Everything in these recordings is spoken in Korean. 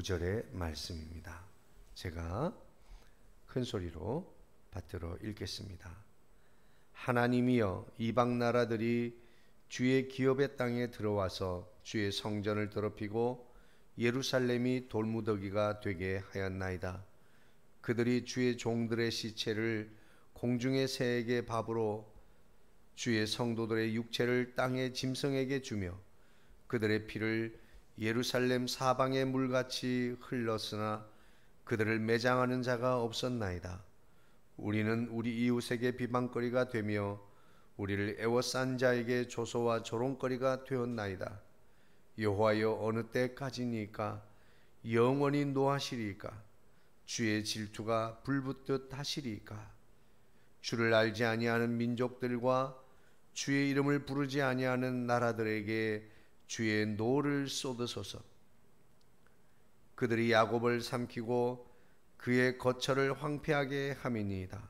9절의 말씀입니다. 제가 큰 소리로 받들어 읽겠습니다. 하나님이여, 이방 나라들이 주의 기업의 땅에 들어와서 주의 성전을 더럽히고 예루살렘이 돌무더기가 되게 하였나이다. 그들이 주의 종들의 시체를 공중의 새에게 밥으로, 주의 성도들의 육체를 땅의 짐승에게 주며 그들의 피를 예루살렘 사방의 물같이 흘렀으나 그들을 매장하는 자가 없었나이다. 우리는 우리 이웃에게 비방거리가 되며 우리를 애워싼 자에게 조소와 조롱거리가 되었나이다. 여호와여, 어느 때까지니까? 영원히 노하시리이까? 주의 질투가 불붙듯 하시리이까? 주를 알지 아니하는 민족들과 주의 이름을 부르지 아니하는 나라들에게 주의 노를 쏟으소서. 그들이 야곱을 삼키고 그의 거처를 황폐하게 함이니이다.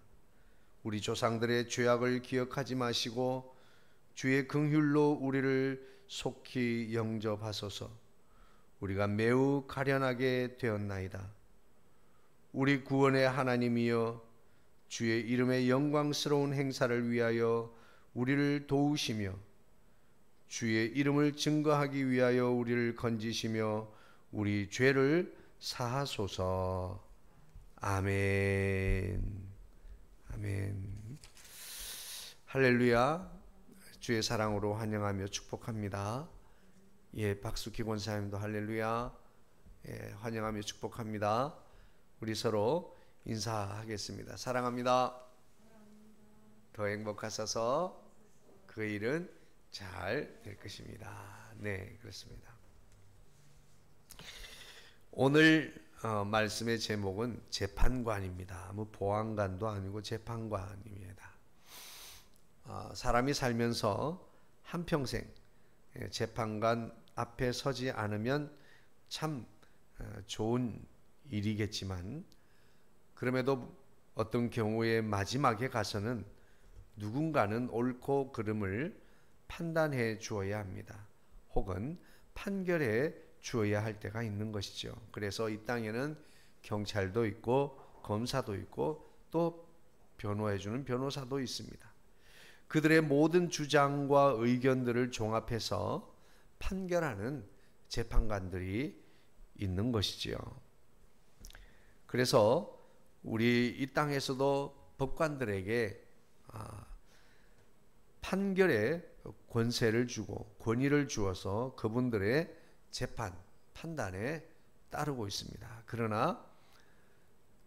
우리 조상들의 죄악을 기억하지 마시고 주의 긍휼로 우리를 속히 영접하소서. 우리가 매우 가련하게 되었나이다. 우리 구원의 하나님이여, 주의 이름의 영광스러운 행사를 위하여 우리를 도우시며 주의 이름을 증거하기 위하여 우리를 건지시며 우리 죄를 사하소서. 아멘. 아멘. 할렐루야. 주의 사랑으로 환영하며 축복합니다. 예, 박수기 권사님도 할렐루야. 예, 환영하며 축복합니다. 우리 서로 인사하겠습니다. 사랑합니다. 더 행복하셔서 그 일은 잘 될 것입니다. 네, 그렇습니다. 오늘 말씀의 제목은 재판관입니다. 뭐 보안관도 아니고 재판관입니다. 사람이 살면서 한평생 재판관 앞에 서지 않으면 참 좋은 일이겠지만, 그럼에도 어떤 경우에 마지막에 가서는 누군가는 옳고 그름을 판단해 주어야 합니다. 혹은 판결해 주어야 할 때가 있는 것이죠. 그래서 이 땅에는 경찰도 있고 검사도 있고 또 변호해 주는 변호사도 있습니다. 그들의 모든 주장과 의견들을 종합해서 판결하는 재판관들이 있는 것이지요. 그래서 우리 이 땅에서도 법관들에게 판결의 권세를 주고 권위를 주어서 그분들의 재판, 판단에 따르고 있습니다. 그러나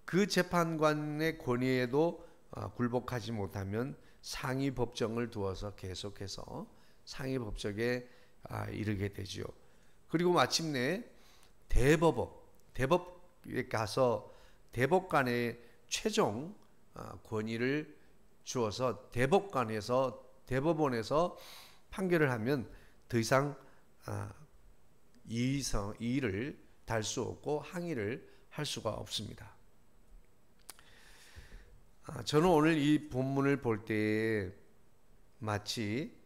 그 재판관의 권위에도 굴복하지 못하면 상위 법정을 두어서 계속해서 상위 법정에 이르게 되지요. 그리고 마침내 대법에 가서 대법관의 최종 권위를 주어서 대법원에서 판결을 하면 더 이상 이의를 달 수 없고 항의를 할 수가 없습니다. 저는 오늘 이 본문을 볼 때에 마치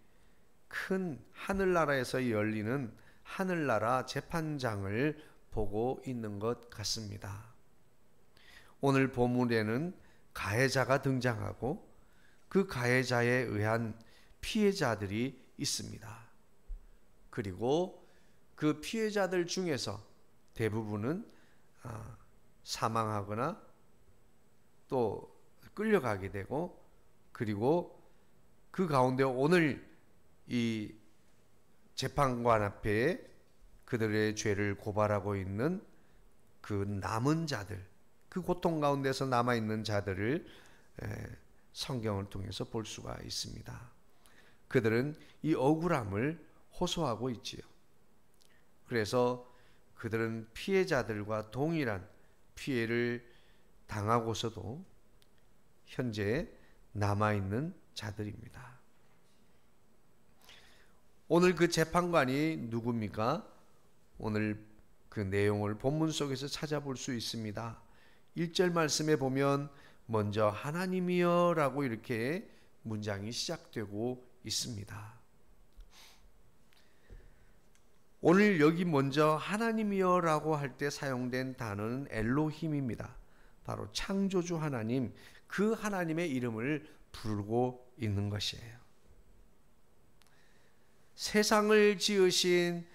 큰 하늘나라에서 열리는 하늘나라 재판장을 보고 있는 것 같습니다. 오늘 본문에는 가해자가 등장하고 그 가해자에 의한 피해자들이 있습니다. 그리고 그 피해자들 중에서 대부분은 사망하거나 또 끌려가게 되고, 그리고 그 가운데 오늘 이 재판관 앞에 그들의 죄를 고발하고 있는 그 남은 자들, 그 고통 가운데서 남아있는 자들을 성경을 통해서 볼 수가 있습니다. 그들은 이 억울함을 호소하고 있지요. 그래서 그들은 피해자들과 동일한 피해를 당하고서도 현재 남아있는 자들입니다. 오늘 그 재판관이 누굽니까? 오늘 그 내용을 본문 속에서 찾아볼 수 있습니다. 1절 말씀에 보면 먼저 하나님이여 라고 이렇게 문장이 시작되고 있습니다. 오늘 여기 먼저 하나님이여라고 할 때 사용된 단어는 엘로힘입니다. 바로 창조주 하나님, 그 하나님의 이름을 부르고 있는 것이에요. 세상을 지으신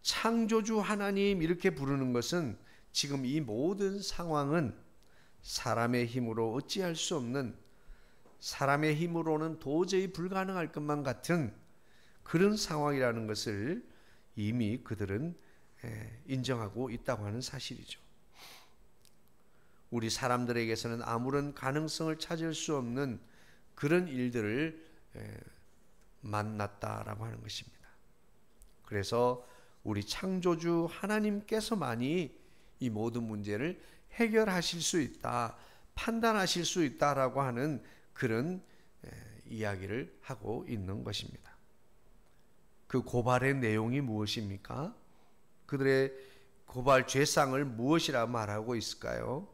창조주 하나님 이렇게 부르는 것은 지금 이 모든 상황은 사람의 힘으로 어찌할 수 없는, 사람의 힘으로는 도저히 불가능할 것만 같은 그런 상황이라는 것을 이미 그들은 인정하고 있다고 하는 사실이죠. 우리 사람들에게서는 아무런 가능성을 찾을 수 없는 그런 일들을 만났다라고 하는 것입니다. 그래서 우리 창조주 하나님께서만이 이 모든 문제를 해결하실 수 있다, 판단하실 수 있다라고 하는 그런 이야기를 하고 있는 것입니다. 그 고발의 내용이 무엇입니까? 그들의 고발 죄상을 무엇이라 말하고 있을까요?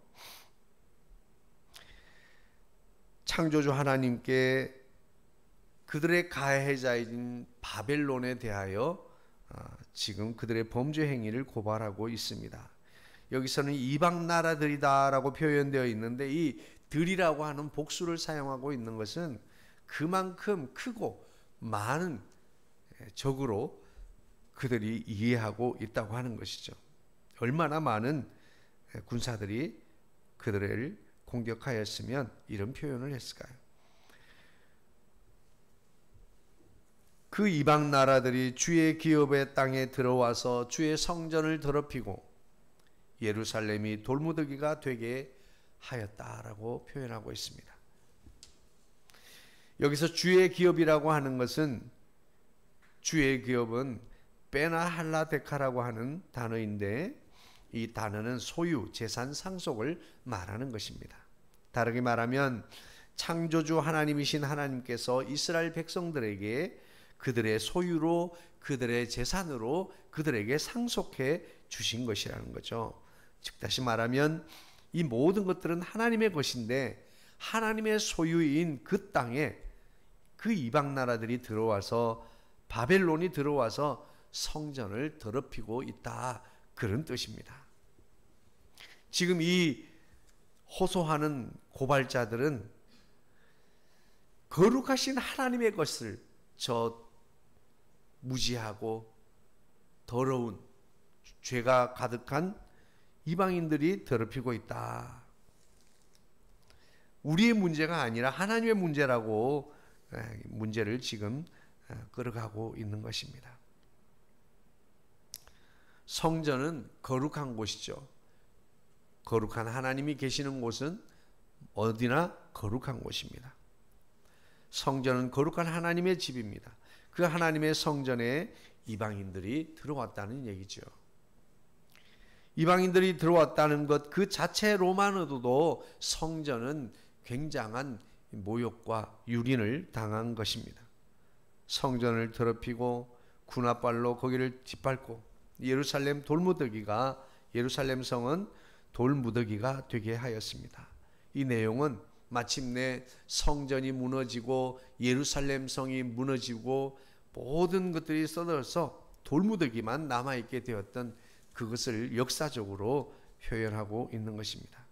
창조주 하나님께 그들의 가해자인 바벨론에 대하여 지금 그들의 범죄 행위를 고발하고 있습니다. 여기서는 이방 나라들이다라고 표현되어 있는데 이 들이라고 하는 복수를 사용하고 있는 것은 그만큼 크고 많은 적으로 그들이 이해하고 있다고 하는 것이죠. 얼마나 많은 군사들이 그들을 공격하였으면 이런 표현을 했을까요? 그 이방 나라들이 주의 기업의 땅에 들어와서 주의 성전을 더럽히고 예루살렘이 돌무더기가 되게 하였다라고 표현하고 있습니다. 여기서 주의 기업이라고 하는 것은, 주의 기업은 베나할라데카라고 하는 단어인데 이 단어는 소유, 재산 상속을 말하는 것입니다. 다르게 말하면 창조주 하나님이신 하나님께서 이스라엘 백성들에게 그들의 소유로, 그들의 재산으로 그들에게 상속해 주신 것이라는 거죠. 즉 다시 말하면 이 모든 것들은 하나님의 것인데 하나님의 소유인 그 땅에 그 이방 나라들이 들어와서, 바벨론이 들어와서 성전을 더럽히고 있다, 그런 뜻입니다. 지금 이 호소하는 고발자들은 거룩하신 하나님의 것을 저 무지하고 더러운 죄가 가득한 이방인들이 더럽히고 있다. 우리의 문제가 아니라 하나님의 문제라고 문제를 지금 끌어가고 있는 것입니다. 성전은 거룩한 곳이죠. 거룩한 하나님이 계시는 곳은 어디나 거룩한 곳입니다. 성전은 거룩한 하나님의 집입니다. 그 하나님의 성전에 이방인들이 들어왔다는 얘기죠. 이방인들이 들어왔다는 것 그 자체로만으로도 성전은 굉장한 모욕과 유린을 당한 것입니다. 성전을 더럽히고 군합발로 거기를 짓밟고 예루살렘 돌무더기가, 예루살렘 성은 돌무더기가 되게 하였습니다. 이 내용은 마침내 성전이 무너지고 예루살렘 성이 무너지고 모든 것들이 쏟아져서 돌무더기만 남아있게 되었던 그것을 역사적으로 표현하고 있는 것입니다.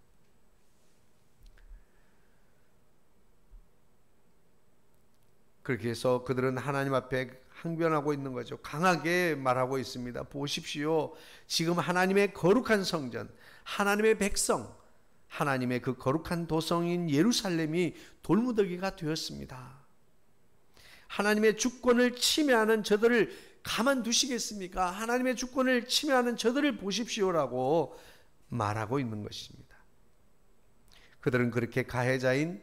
그렇게 해서 그들은 하나님 앞에 항변하고 있는 거죠. 강하게 말하고 있습니다. 보십시오. 지금 하나님의 거룩한 성전, 하나님의 백성, 하나님의 그 거룩한 도성인 예루살렘이 돌무더기가 되었습니다. 하나님의 주권을 침해하는 저들을 가만두시겠습니까? 하나님의 주권을 침해하는 저들을 보십시오라고 말하고 있는 것입니다. 그들은 그렇게 가해자인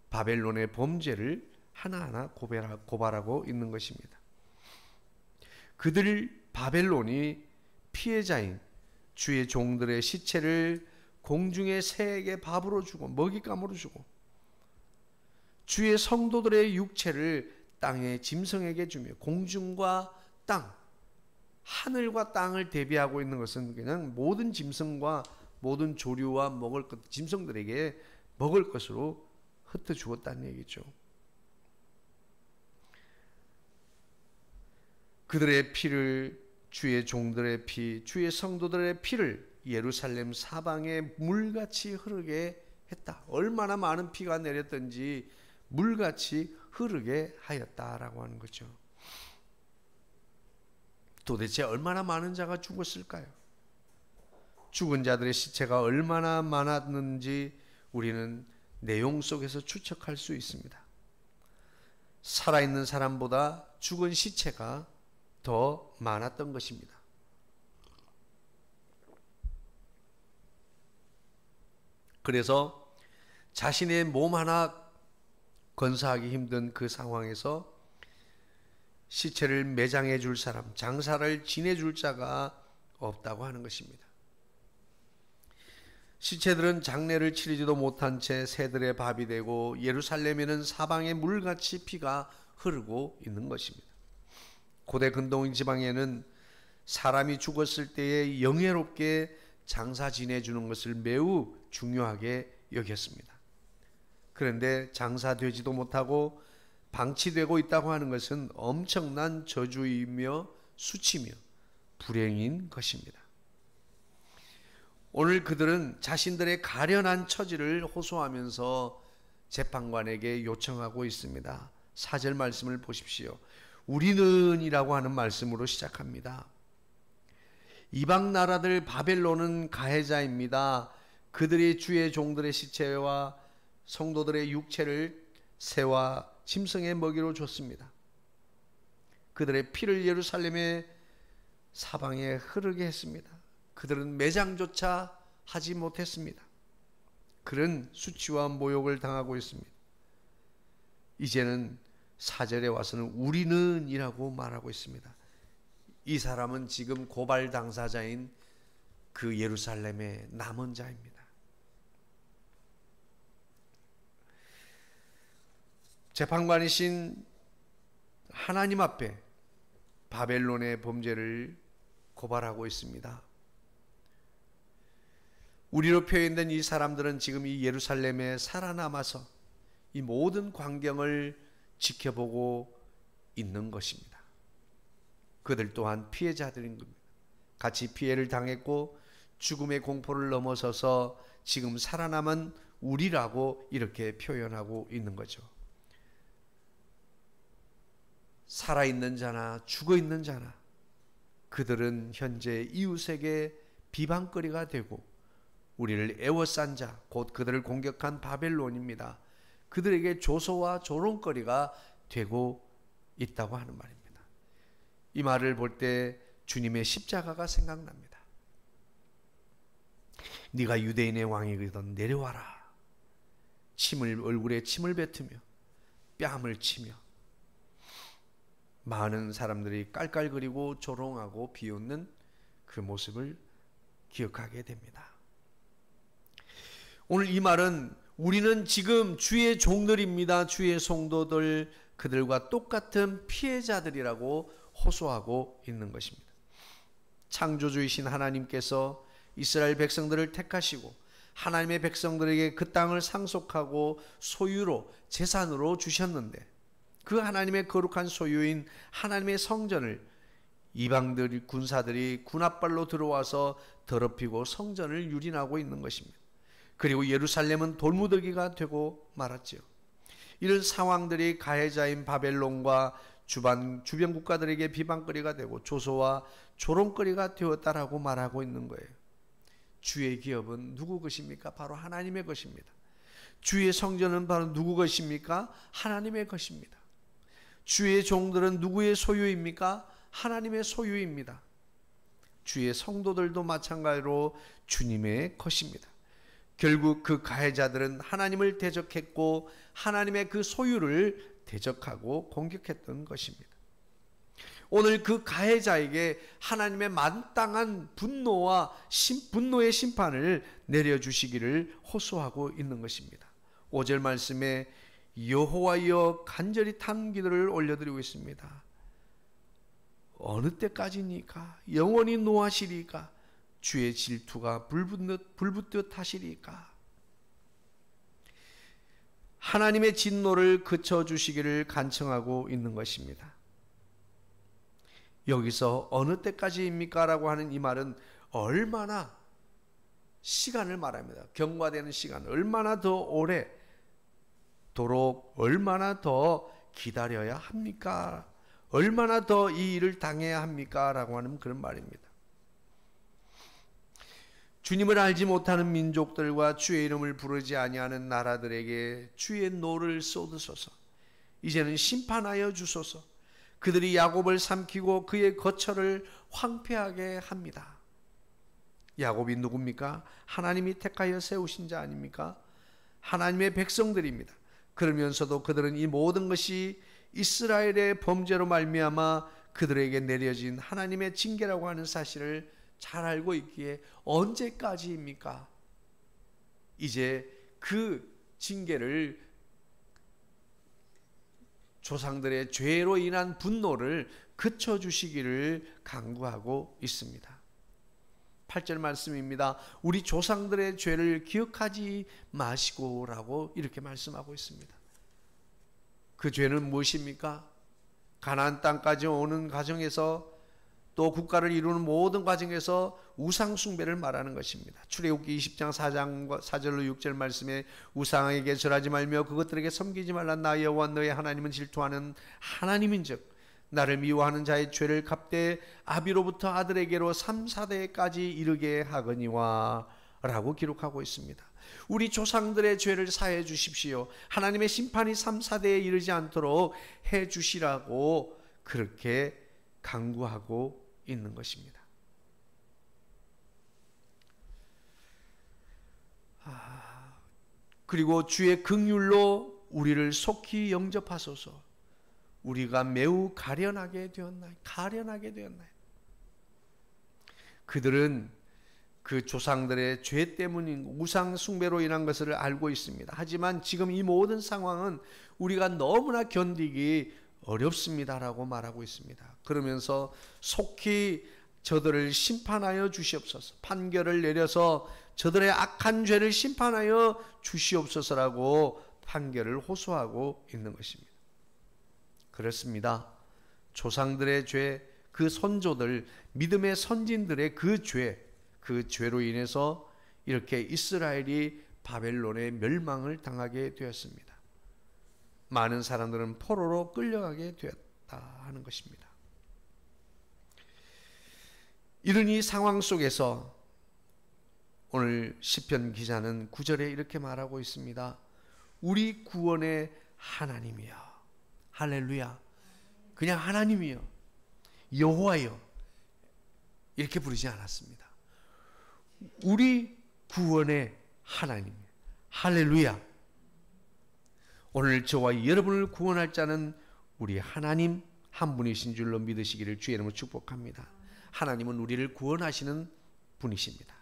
바벨론의 범죄를 하나하나 고발하고 있는 것입니다. 그들 바벨론이 피해자인 주의 종들의 시체를 공중의 새에게 밥으로 주고 먹잇감으로 주고 주의 성도들의 육체를 땅의 짐승에게 주며, 공중과 땅, 하늘과 땅을 대비하고 있는 것은 그냥 모든 짐승과 모든 조류와 먹을 것, 짐승들에게 먹을 것으로 흩어 주었다는 얘기죠. 그들의 피를 주의 종들의 피, 주의 성도들의 피를 예루살렘 사방에 물같이 흐르게 했다. 얼마나 많은 피가 내렸던지 물같이 흐르게 하였다라고 하는 거죠. 도대체 얼마나 많은 자가 죽었을까요? 죽은 자들의 시체가 얼마나 많았는지 우리는 내용 속에서 추측할 수 있습니다. 살아있는 사람보다 죽은 시체가 더 많았던 것입니다. 그래서 자신의 몸 하나 건사하기 힘든 그 상황에서 시체를 매장해 줄 사람, 장사를 지내 줄 자가 없다고 하는 것입니다. 시체들은 장례를 치르지도 못한 채 새들의 밥이 되고 예루살렘에는 사방에 물같이 피가 흐르고 있는 것입니다. 고대 근동 지방에는 사람이 죽었을 때에 영예롭게 장사 지내주는 것을 매우 중요하게 여겼습니다. 그런데 장사되지도 못하고 방치되고 있다고 하는 것은 엄청난 저주이며 수치며 불행인 것입니다. 오늘 그들은 자신들의 가련한 처지를 호소하면서 재판관에게 요청하고 있습니다. 4절 말씀을 보십시오. 우리는 이라고 하는 말씀으로 시작합니다. 이방 나라들 바벨론은 가해자입니다. 그들이 주의 종들의 시체와 성도들의 육체를 새와 짐승의 먹이로 줬습니다. 그들의 피를 예루살렘의 사방에 흐르게 했습니다. 그들은 매장조차 하지 못했습니다. 그런 수치와 모욕을 당하고 있습니다. 이제는 4절에 와서는 우리는 이라고 말하고 있습니다. 이 사람은 지금 고발 당사자인 그 예루살렘의 남은 자입니다. 재판관이신 하나님 앞에 바벨론의 범죄를 고발하고 있습니다. 우리로 표현된 이 사람들은 지금 이 예루살렘에 살아남아서 이 모든 광경을 지켜보고 있는 것입니다. 그들 또한 피해자들인 겁니다. 같이 피해를 당했고 죽음의 공포를 넘어서서 지금 살아남은 우리라고 이렇게 표현하고 있는 거죠. 살아있는 자나 죽어있는 자나 그들은 현재 이웃에게 비방거리가 되고 우리를 애워싼 자, 곧 그들을 공격한 바벨론입니다. 그들에게 조소와 조롱거리가 되고 있다고 하는 말입니다. 이 말을 볼 때 주님의 십자가가 생각납니다. 네가 유대인의 왕이거든 내려와라. 얼굴에 침을 뱉으며 뺨을 치며 많은 사람들이 깔깔거리고 조롱하고 비웃는 그 모습을 기억하게 됩니다. 오늘 이 말은 우리는 지금 주의 종들입니다. 주의 성도들, 그들과 똑같은 피해자들이라고 호소하고 있는 것입니다. 창조주이신 하나님께서 이스라엘 백성들을 택하시고 하나님의 백성들에게 그 땅을 상속하고 소유로 재산으로 주셨는데 그 하나님의 거룩한 소유인 하나님의 성전을 이방들 군사들이 군합발로 들어와서 더럽히고 성전을 유린하고 있는 것입니다. 그리고 예루살렘은 돌무더기가 되고 말았지요. 이런 상황들이 가해자인 바벨론과 주변 국가들에게 비방거리가 되고 조소와 조롱거리가 되었다라고 말하고 있는 거예요. 주의 기업은 누구 것입니까? 바로 하나님의 것입니다. 주의 성전은 바로 누구 것입니까? 하나님의 것입니다. 주의 종들은 누구의 소유입니까? 하나님의 소유입니다. 주의 성도들도 마찬가지로 주님의 것입니다. 결국 그 가해자들은 하나님을 대적했고 하나님의 그 소유를 대적하고 공격했던 것입니다. 오늘 그 가해자에게 하나님의 마땅한 분노의 심판을 내려주시기를 호소하고 있는 것입니다. 5절 말씀에 여호와여 간절히 탄 기도를 올려드리고 있습니다. 어느 때까지니까? 영원히 노하시리까? 주의 질투가 불붙듯 하시리까? 하나님의 진노를 그쳐주시기를 간청하고 있는 것입니다. 여기서 어느 때까지입니까? 라고 하는 이 말은 얼마나 시간을 말합니다. 경과되는 시간, 얼마나 더 오래도록 얼마나 더 기다려야 합니까? 얼마나 더 이 일을 당해야 합니까? 라고 하는 그런 말입니다. 주님을 알지 못하는 민족들과 주의 이름을 부르지 아니하는 나라들에게 주의 노를 쏟으소서. 이제는 심판하여 주소서. 그들이 야곱을 삼키고 그의 거처를 황폐하게 합니다. 야곱이 누굽니까? 하나님이 택하여 세우신 자 아닙니까? 하나님의 백성들입니다. 그러면서도 그들은 이 모든 것이 이스라엘의 범죄로 말미암아 그들에게 내려진 하나님의 징계라고 하는 사실을 잘 알고 있기에 언제까지입니까? 이제 그 징계를, 조상들의 죄로 인한 분노를 그쳐주시기를 간구하고 있습니다. 8절 말씀입니다. 우리 조상들의 죄를 기억하지 마시고 라고 이렇게 말씀하고 있습니다. 그 죄는 무엇입니까? 가나안 땅까지 오는 과정에서, 또 국가를 이루는 모든 과정에서 우상 숭배를 말하는 것입니다. 출애굽기 20장 4절로 6절 말씀에 우상에게 절하지 말며 그것들에게 섬기지 말라. 나 여호와 너의 하나님은 질투하는 하나님인즉 나를 미워하는 자의 죄를 갚되 아비로부터 아들에게로 3, 4대까지 이르게 하거니와 라고 기록하고 있습니다. 우리 조상들의 죄를 사해 주십시오. 하나님의 심판이 3, 4대에 이르지 않도록 해 주시라고 그렇게 간구하고 있는 것입니다. 그리고 주의 긍휼로 우리를 속히 영접하소서. 우리가 매우 가련하게 되었나요? 그들은 그 조상들의 죄 때문인 우상 숭배로 인한 것을 알고 있습니다. 하지만 지금 이 모든 상황은 우리가 너무나 견디기 어렵습니다라고 말하고 있습니다. 그러면서 속히 저들을 심판하여 주시옵소서, 판결을 내려서 저들의 악한 죄를 심판하여 주시옵소서라고 판결을 호소하고 있는 것입니다. 그렇습니다. 조상들의 죄, 그 선조들, 믿음의 선진들의 그 죄로 인해서 이렇게 이스라엘이 바벨론의 멸망을 당하게 되었습니다. 많은 사람들은 포로로 끌려가게 되었다 하는 것입니다. 이런 이 상황 속에서 오늘 시편 기자는 9절에 이렇게 말하고 있습니다. 우리 구원의 하나님이여. 할렐루야. 그냥 하나님이여, 여호와여 이렇게 부르지 않았습니다. 우리 구원의 하나님, 할렐루야. 오늘 저와 여러분을 구원할 자는 우리 하나님 한 분이신 줄로 믿으시기를 주의 이름으로 축복합니다. 하나님은 우리를 구원하시는 분이십니다.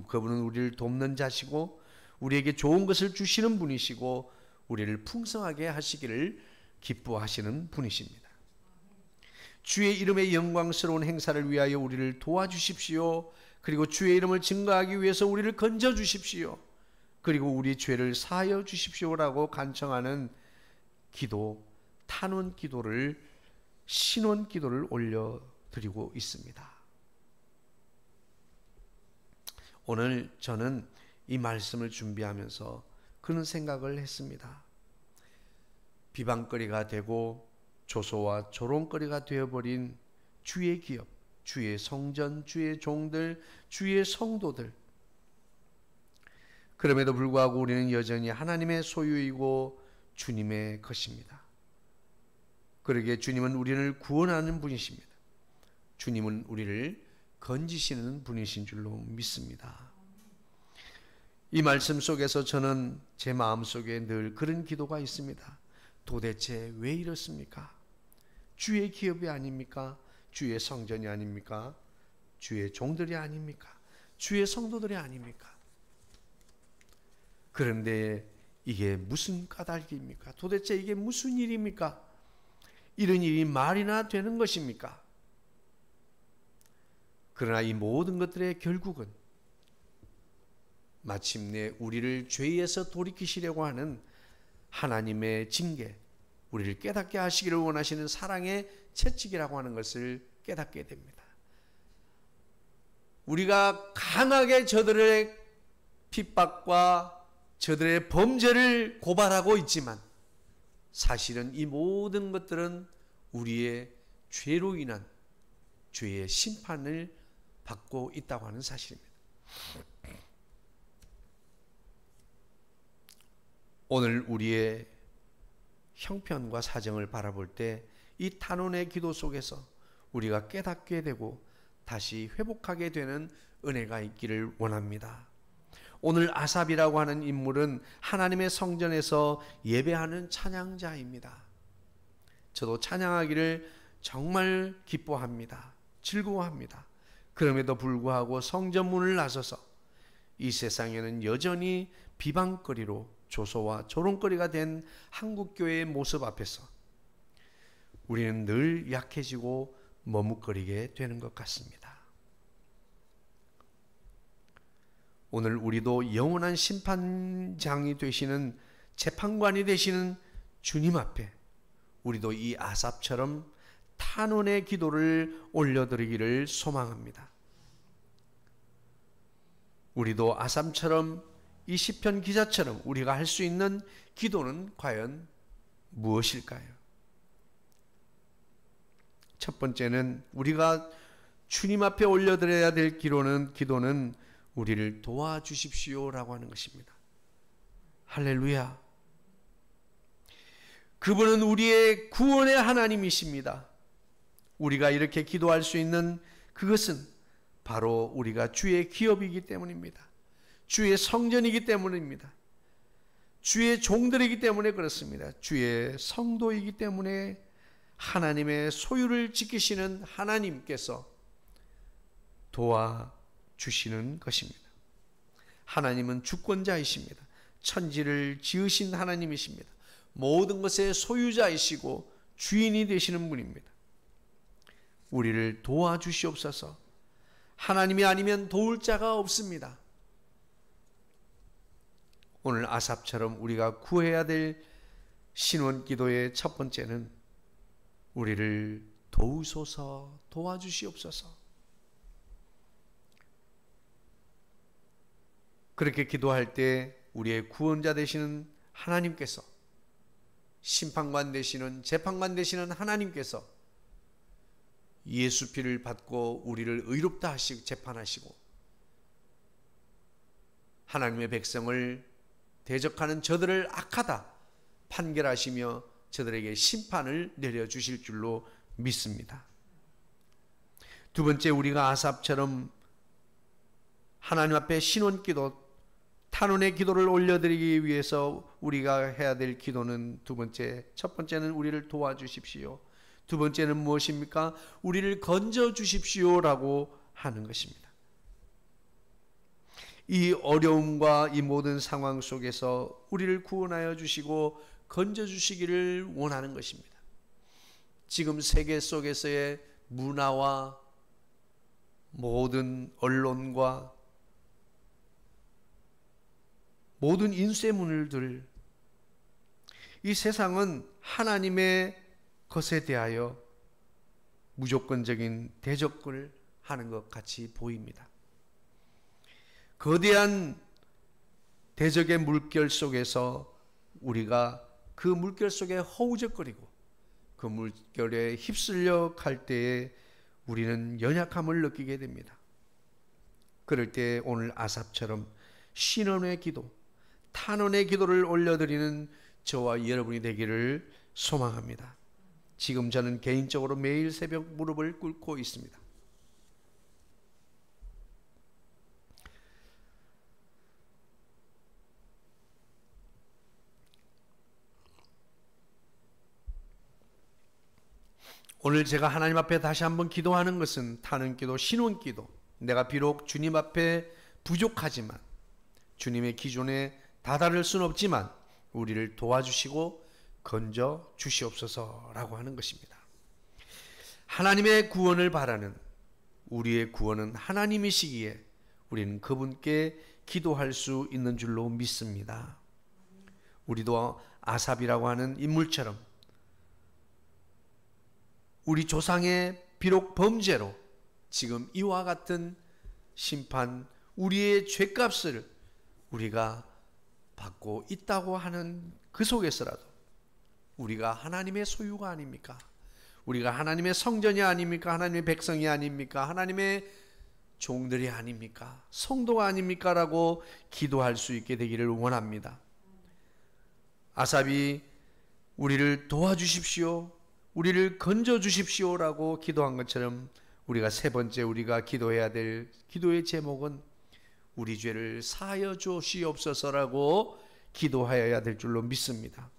그분은 우리를 돕는 자시고 우리에게 좋은 것을 주시는 분이시고 우리를 풍성하게 하시기를 기뻐하시는 분이십니다. 주의 이름의 영광스러운 행사를 위하여 우리를 도와주십시오. 그리고 주의 이름을 증거하기 위해서 우리를 건져 주십시오. 그리고 우리 죄를 사하여 주십시오라고 간청하는 기도, 탄원 기도를, 신원 기도를 올려드리고 있습니다. 오늘 저는 이 말씀을 준비하면서 그런 생각을 했습니다. 비방거리가 되고 조소와 조롱거리가 되어버린 주의 기업, 주의 성전, 주의 종들, 주의 성도들. 그럼에도 불구하고 우리는 여전히 하나님의 소유이고 주님의 것입니다. 그러기에 주님은 우리를 구원하는 분이십니다. 주님은 우리를 건지시는 분이신 줄로 믿습니다. 이 말씀 속에서 저는 제 마음속에 늘 그런 기도가 있습니다. 도대체 왜 이렇습니까? 주의 기업이 아닙니까? 주의 성전이 아닙니까? 주의 종들이 아닙니까? 주의 성도들이 아닙니까? 그런데 이게 무슨 까닭입니까? 도대체 이게 무슨 일입니까? 이런 일이 말이나 되는 것입니까? 그러나 이 모든 것들의 결국은 마침내 우리를 죄에서 돌이키시려고 하는 하나님의 징계, 우리를 깨닫게 하시기를 원하시는 사랑의 채찍이라고 하는 것을 깨닫게 됩니다. 우리가 강하게 저들의 핍박과 저들의 범죄를 고발하고 있지만 사실은 이 모든 것들은 우리의 죄로 인한 죄의 심판을 받고 있다고 하는 사실입니다. 오늘 우리의 형편과 사정을 바라볼 때 이 탄원의 기도 속에서 우리가 깨닫게 되고 다시 회복하게 되는 은혜가 있기를 원합니다. 오늘 아삽이라고 하는 인물은 하나님의 성전에서 예배하는 찬양자입니다. 저도 찬양하기를 정말 기뻐합니다. 즐거워합니다. 그럼에도 불구하고 성전문을 나서서 이 세상에는 여전히 비방거리로 조소와 조롱거리가 된 한국교회의 모습 앞에서 우리는 늘 약해지고 머뭇거리게 되는 것 같습니다. 오늘 우리도 영원한 심판장이 되시는 재판관이 되시는 주님 앞에 우리도 이 아삽처럼 탄원의 기도를 올려드리기를 소망합니다. 우리도 아삽처럼 이 시편 기자처럼 우리가 할 수 있는 기도는 과연 무엇일까요? 첫 번째는 우리가 주님 앞에 올려드려야 될 기도는 우리를 도와주십시오라고 하는 것입니다. 할렐루야. 그분은 우리의 구원의 하나님이십니다. 우리가 이렇게 기도할 수 있는 그것은 바로 우리가 주의 기업이기 때문입니다. 주의 성전이기 때문입니다. 주의 종들이기 때문에 그렇습니다. 주의 성도이기 때문에 하나님의 소유를 지키시는 하나님께서 도와주시는 것입니다. 하나님은 주권자이십니다. 천지를 지으신 하나님이십니다. 모든 것의 소유자이시고 주인이 되시는 분입니다. 우리를 도와주시옵소서. 하나님이 아니면 도울 자가 없습니다. 오늘 아삽처럼 우리가 구해야 될 신원 기도의 첫 번째는 우리를 도우소서, 도와주시옵소서. 그렇게 기도할 때 우리의 구원자 되시는 하나님께서, 심판관 되시는, 재판관 되시는 하나님께서 예수 피를 받고 우리를 의롭다 하시고 재판하시고 하나님의 백성을 대적하는 저들을 악하다 판결하시며 저들에게 심판을 내려주실 줄로 믿습니다. 두 번째, 우리가 아삽처럼 하나님 앞에 신원기도, 탄원의 기도를 올려드리기 위해서 우리가 해야 될 기도는 두 번째, 첫 번째는 우리를 도와주십시오. 두 번째는 무엇입니까? 우리를 건져주십시오라고 하는 것입니다. 이 어려움과 이 모든 상황 속에서 우리를 구원하여 주시고 건져주시기를 원하는 것입니다. 지금 세계 속에서의 문화와 모든 언론과 모든 인쇄물들, 이 세상은 하나님의 것에 대하여 무조건적인 대적을 하는 것 같이 보입니다. 거대한 대적의 물결 속에서 우리가 그 물결 속에 허우적거리고 그 물결에 휩쓸려 갈 때에 우리는 연약함을 느끼게 됩니다. 그럴 때 오늘 아삽처럼 신원의 기도, 탄원의 기도를 올려드리는 저와 여러분이 되기를 소망합니다. 지금 저는 개인적으로 매일 새벽 무릎을 꿇고 있습니다. 오늘 제가 하나님 앞에 다시 한번 기도하는 것은 탄원 기도, 신원 기도. 내가 비록 주님 앞에 부족하지만, 주님의 기준에 다다를 수는 없지만 우리를 도와주시고 건져 주시옵소서라고 하는 것입니다. 하나님의 구원을 바라는, 우리의 구원은 하나님이시기에 우리는 그분께 기도할 수 있는 줄로 믿습니다. 우리도 아삽이라고 하는 인물처럼 우리 조상의 비록 범죄로 지금 이와 같은 심판, 우리의 죄값을 우리가 받고 있다고 하는 그 속에서라도 우리가 하나님의 소유가 아닙니까? 우리가 하나님의 성전이 아닙니까? 하나님의 백성이 아닙니까? 하나님의 종들이 아닙니까? 성도가 아닙니까? 라고 기도할 수 있게 되기를 원합니다. 아삽이 우리를 도와주십시오, 우리를 건져주십시오 라고 기도한 것처럼 우리가 세 번째 우리가 기도해야 될 기도의 제목은 우리 죄를 사하여 주시옵소서라고 기도하여야 될 줄로 믿습니다.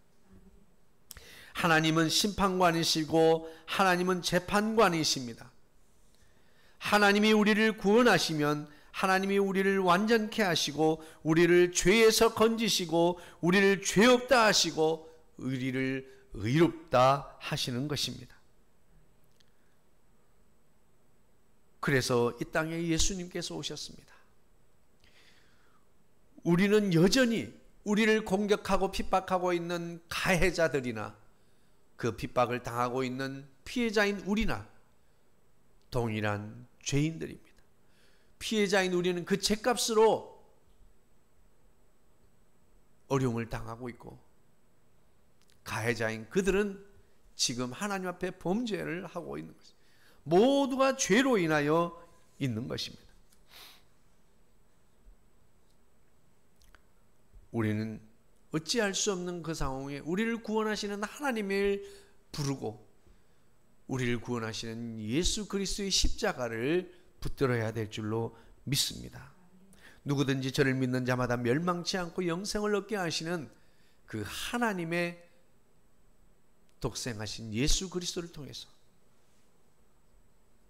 하나님은 심판관이시고 하나님은 재판관이십니다. 하나님이 우리를 구원하시면 하나님이 우리를 완전케 하시고 우리를 죄에서 건지시고 우리를 죄 없다 하시고 우리를 의롭다 하시는 것입니다. 그래서 이 땅에 예수님께서 오셨습니다. 우리는 여전히 우리를 공격하고 핍박하고 있는 가해자들이나 그 핍박을 당하고 있는 피해자인 우리나 동일한 죄인들입니다. 피해자인 우리는 그 죄값으로 어려움을 당하고 있고, 가해자인 그들은 지금 하나님 앞에 범죄를 하고 있는 것입니다. 모두가 죄로 인하여 있는 것입니다. 우리는 어찌할 수 없는 그 상황에 우리를 구원하시는 하나님을 부르고 우리를 구원하시는 예수 그리스도의 십자가를 붙들어야 될 줄로 믿습니다. 누구든지 저를 믿는 자마다 멸망치 않고 영생을 얻게 하시는 그 하나님의 독생하신 예수 그리스도를 통해서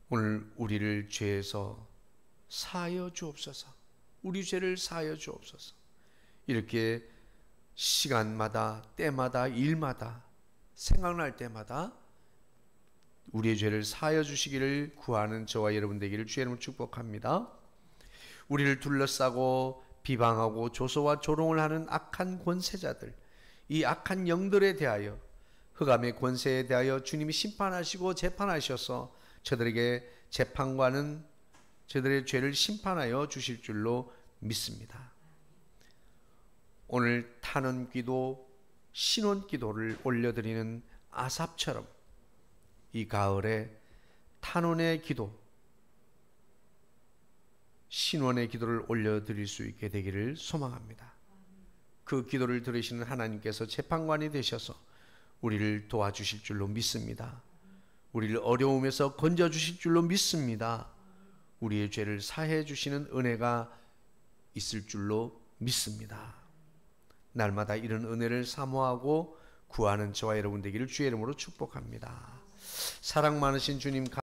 오늘 우리를 죄에서 사하여 주옵소서, 우리 죄를 사하여 주옵소서. 이렇게 시간마다 때마다 일마다 생각날 때마다 우리의 죄를 사하여 주시기를 구하는 저와 여러분 되기를 주의 이름으로 축복합니다. 우리를 둘러싸고 비방하고 조소와 조롱을 하는 악한 권세자들, 이 악한 영들에 대하여, 흑암의 권세에 대하여 주님이 심판하시고 재판하셔서 저들에게 재판관은 저들의 죄를 심판하여 주실 줄로 믿습니다. 오늘 탄원기도, 신원기도를 올려드리는 아삽처럼 이 가을에 탄원의 기도, 신원의 기도를 올려드릴 수 있게 되기를 소망합니다. 그 기도를 들으시는 하나님께서 재판관이 되셔서 우리를 도와주실 줄로 믿습니다. 우리를 어려움에서 건져주실 줄로 믿습니다. 우리의 죄를 사해 주시는 은혜가 있을 줄로 믿습니다. 날마다 이런 은혜를 사모하고 구하는 저와 여러분 되기를 주의 이름으로 축복합니다. 사랑 많으신 주님